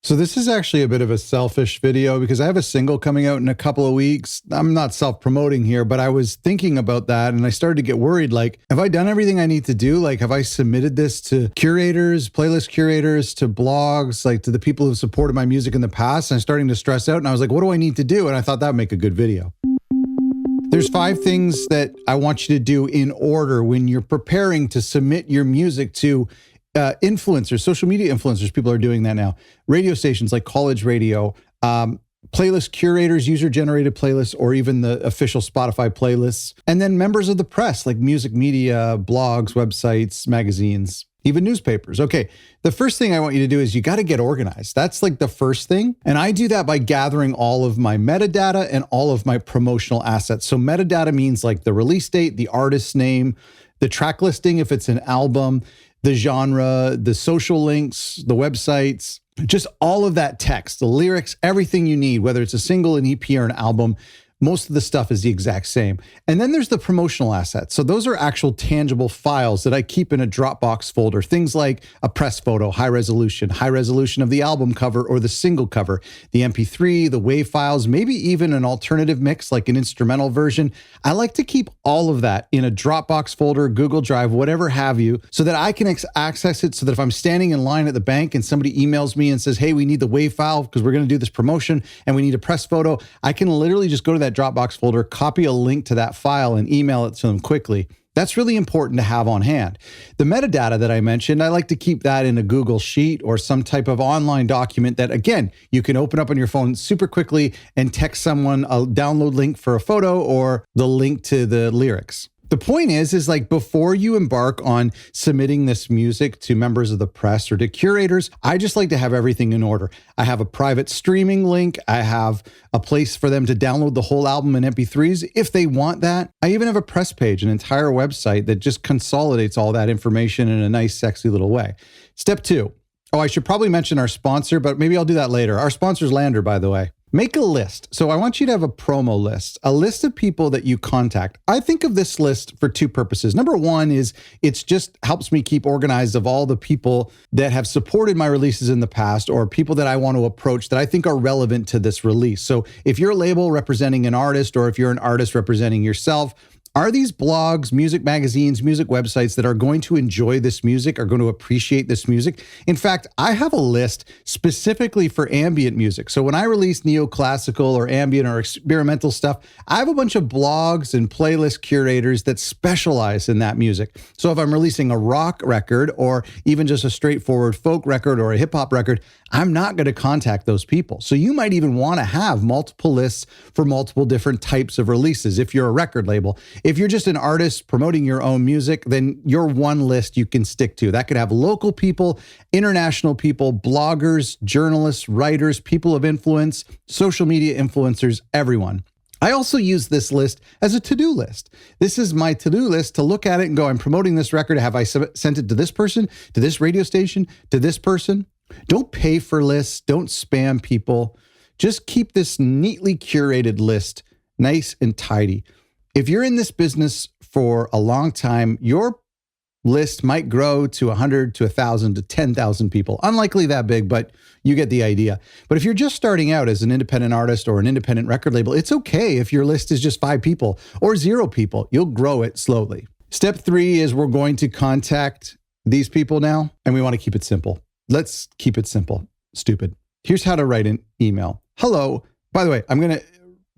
So this is actually a bit of a selfish video because I have a single coming out in a couple of weeks. I'm not self-promoting here, but I was thinking about that and I started to get worried. Like, have I done everything I need to do? Like, have I submitted this to curators, playlist curators, to blogs, like to the people who've supported my music in the past? And I'm starting to stress out and I was like, what do I need to do? And I thought that would make a good video. There's 5 things that I want you to do in order when you're preparing to submit your music to influencers, social media influencers. People are doing that now. Radio stations like college radio, playlist curators, user-generated playlists, or even the official Spotify playlists. And then members of the press like music media, blogs, websites, magazines, even newspapers. Okay, the first thing I want you to do is you got to get organized. That's like the first thing. And I do that by gathering all of my metadata and all of my promotional assets. So metadata means like the release date, the artist's name, the track listing if it's an album, the genre, the social links, the websites, just all of that text, the lyrics, everything you need, whether it's a single, an EP, or an album. Most of the stuff is the exact same. And then there's the promotional assets. So those are actual tangible files that I keep in a Dropbox folder. Things like a press photo, high resolution of the album cover or the single cover, the MP3, the WAV files, maybe even an alternative mix like an instrumental version. I like to keep all of that in a Dropbox folder, Google Drive, whatever have you, so that I can access it so that if I'm standing in line at the bank and somebody emails me and says, hey, we need the WAV file because we're going to do this promotion and we need a press photo, I can literally just go to that Dropbox folder, copy a link to that file and email it to them quickly. That's really important to have on hand. The metadata that I mentioned, I like to keep that in a Google Sheet or some type of online document that, again, you can open up on your phone super quickly and text someone a download link for a photo or the link to the lyrics. The point is like before you embark on submitting this music to members of the press or to curators, I just like to have everything in order. I have a private streaming link. I have a place for them to download the whole album in MP3s if they want that. I even have a press page, an entire website that just consolidates all that information in a nice, sexy little way. Step 2. Oh, I should probably mention our sponsor, but maybe I'll do that later. Our sponsor's Lander, by the way. Make a list. So I want you to have a promo list, a list of people that you contact. I think of this list for 2 purposes. Number 1 is it's just helps me keep organized of all the people that have supported my releases in the past or people that I want to approach that I think are relevant to this release. So if you're a label representing an artist or if you're an artist representing yourself, are these blogs, music magazines, music websites that are going to enjoy this music, are going to appreciate this music? In fact, I have a list specifically for ambient music. So when I release neoclassical or ambient or experimental stuff, I have a bunch of blogs and playlist curators that specialize in that music. So if I'm releasing a rock record or even just a straightforward folk record or a hip hop record, I'm not going to contact those people. So you might even want to have multiple lists for multiple different types of releases if you're a record label. If you're just an artist promoting your own music, then your one list you can stick to. That could have local people, international people, bloggers, journalists, writers, people of influence, social media influencers, everyone. I also use this list as a to-do list. This is my to-do list to look at it and go, I'm promoting this record. Have I sent it to this person, to this radio station, to this person? Don't pay for lists. Don't spam people. Just keep this neatly curated list nice and tidy. If you're in this business for a long time, your list might grow to 100 to 1,000 to 10,000 people. Unlikely that big, but you get the idea. But if you're just starting out as an independent artist or an independent record label, it's okay if your list is just 5 people or 0 people. You'll grow it slowly. Step 3 is we're going to contact these people now, and we want to keep it simple. Let's keep it simple. Stupid. Here's how to write an email. Hello. By the way, I'm going to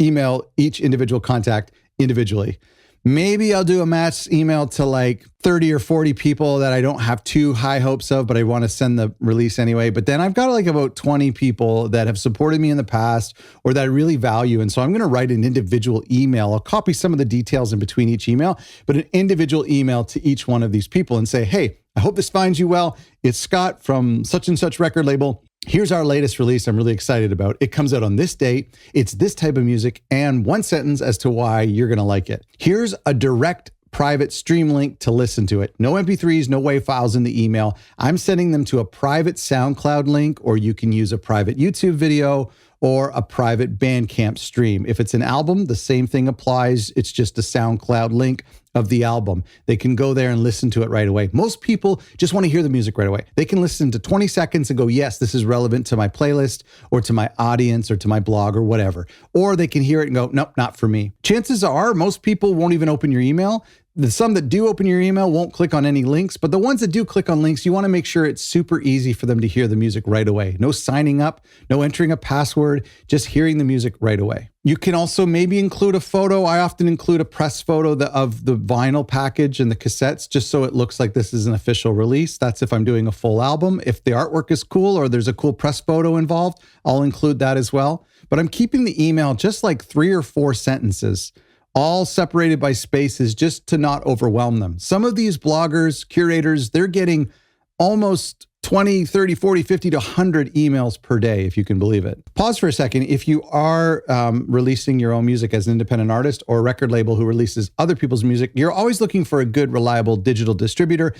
email each individual contact individually. Maybe I'll do a mass email to like 30 or 40 people that I don't have too high hopes of, but I want to send the release anyway. But then I've got like about 20 people that have supported me in the past or that I really value. And so I'm going to write an individual email. I'll copy some of the details in between each email, but an individual email to each one of these people and say, hey, I hope this finds you well. It's Scott from such and such record label. Here's our latest release I'm really excited about. It comes out on this date. It's this type of music and 1 sentence as to why you're going to like it. Here's a direct private stream link to listen to it. No MP3s, no WAV files in the email. I'm sending them to a private SoundCloud link, or you can use a private YouTube video or a private Bandcamp stream. If it's an album, the same thing applies. It's just a SoundCloud link of the album, they can go there and listen to it right away. Most people just want to hear the music right away. They can listen to 20 seconds and go, yes, this is relevant to my playlist or to my audience or to my blog or whatever. Or they can hear it and go, nope, not for me. Chances are most people won't even open your email. The some that do open your email won't click on any links, but the ones that do click on links, you want to make sure it's super easy for them to hear the music right away. No signing up, no entering a password, just hearing the music right away. You can also maybe include a photo. I often include a press photo of the vinyl package and the cassettes, just so it looks like this is an official release. That's if I'm doing a full album. If the artwork is cool or there's a cool press photo involved, I'll include that as well. But I'm keeping the email just like 3 or 4 sentences, all separated by spaces just to not overwhelm them. Some of these bloggers, curators, they're getting almost 20, 30, 40, 50 to 100 emails per day, if you can believe it. Pause for a second. If you are releasing your own music as an independent artist or a record label who releases other people's music, you're always looking for a good, reliable digital distributor.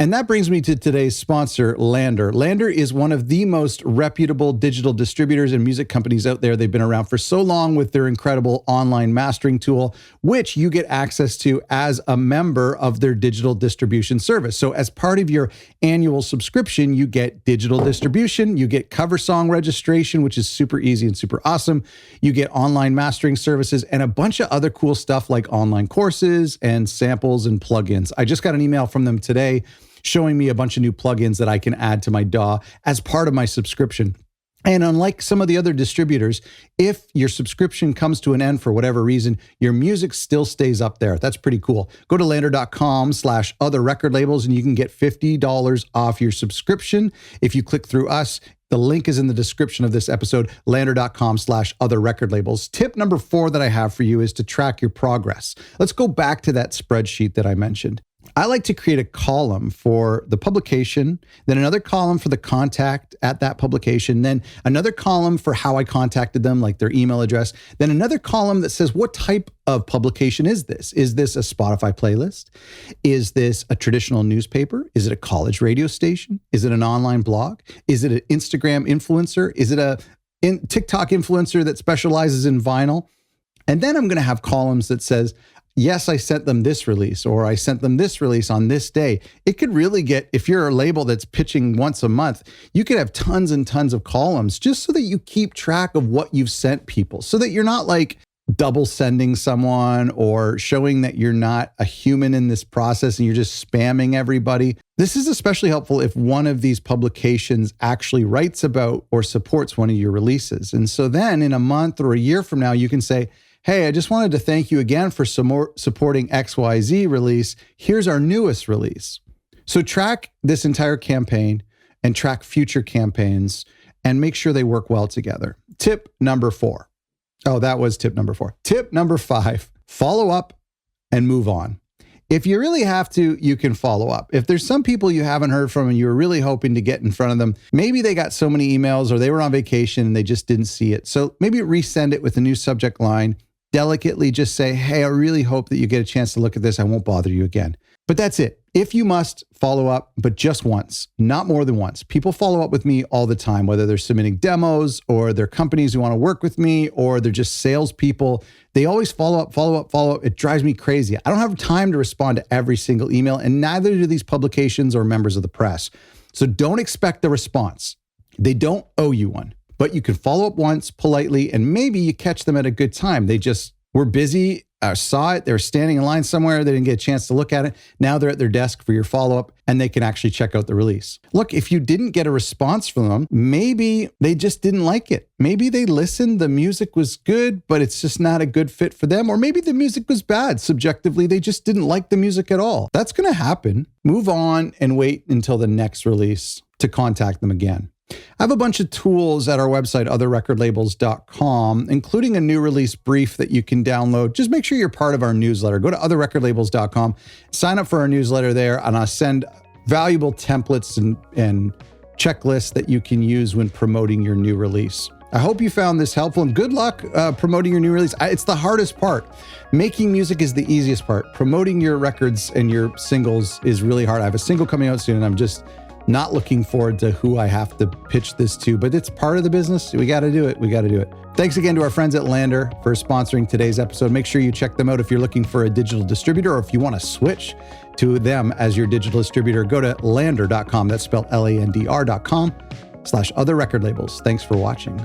And that brings me to today's sponsor, Lander. Lander is one of the most reputable digital distributors and music companies out there. They've been around for so long with their incredible online mastering tool, which you get access to as a member of their digital distribution service. So as part of your annual subscription, you get digital distribution, you get cover song registration, which is super easy and super awesome. You get online mastering services and a bunch of other cool stuff like online courses and samples and plugins. I just got an email from them today showing me a bunch of new plugins that I can add to my DAW as part of my subscription. And unlike some of the other distributors, if your subscription comes to an end for whatever reason, your music still stays up there. That's pretty cool. Go to lander.com/other record labels and you can get $50 off your subscription. If you click through us, the link is in the description of this episode, lander.com/other record labels. Tip number 4 that I have for you is to track your progress. Let's go back to that spreadsheet that I mentioned. I like to create a column for the publication, then another column for the contact at that publication, then another column for how I contacted them, like their email address, then another column that says, what type of publication is this? Is this a Spotify playlist? Is this a traditional newspaper? Is it a college radio station? Is it an online blog? Is it an Instagram influencer? Is it a TikTok influencer that specializes in vinyl? And then I'm going to have columns that says, yes, I sent them this release, or I sent them this release on this day. It could really get, if you're a label that's pitching once a month, you could have tons and tons of columns just so that you keep track of what you've sent people, so that you're not like double sending someone or showing that you're not a human in this process and you're just spamming everybody. This is especially helpful if one of these publications actually writes about or supports one of your releases. And so then in a month or a year from now, you can say, hey, I just wanted to thank you again for supporting XYZ release. Here's our newest release. So track this entire campaign and track future campaigns and make sure they work well together. Tip number 4. Oh, that was tip number 4. Tip number 5, follow up and move on. If you really have to, you can follow up. If there's some people you haven't heard from and you're really hoping to get in front of them, maybe they got so many emails or they were on vacation and they just didn't see it. So maybe resend it with a new subject line. Delicately just say, hey, I really hope that you get a chance to look at this. I won't bother you again. But that's it. If you must, follow up, but just once, not more than once. People follow up with me all the time, whether they're submitting demos or they're companies who want to work with me or they're just salespeople. They always follow up. It drives me crazy. I don't have time to respond to every single email, and neither do these publications or members of the press. So don't expect the response. They don't owe you one. But you can follow up once politely, and maybe you catch them at a good time. They just were busy, saw it, they were standing in line somewhere, they didn't get a chance to look at it. Now they're at their desk for your follow-up, and they can actually check out the release. Look, if you didn't get a response from them, maybe they just didn't like it. Maybe they listened, the music was good, but it's just not a good fit for them. Or maybe the music was bad. Subjectively, they just didn't like the music at all. That's going to happen. Move on and wait until the next release to contact them again. I have a bunch of tools at our website, otherrecordlabels.com, including a new release brief that you can download. Just make sure you're part of our newsletter. Go to otherrecordlabels.com, sign up for our newsletter there, and I'll send valuable templates and checklists that you can use when promoting your new release. I hope you found this helpful, and good luck promoting your new release. It's the hardest part. Making music is the easiest part. Promoting your records and your singles is really hard. I have a single coming out soon, and I'm just not looking forward to who I have to pitch this to, but it's part of the business. We got to do it. We got to do it. Thanks again to our friends at Lander for sponsoring today's episode. Make sure you check them out if you're looking for a digital distributor, or if you want to switch to them as your digital distributor, go to lander.com. That's spelled LANDR.com/other record labels. Thanks for watching.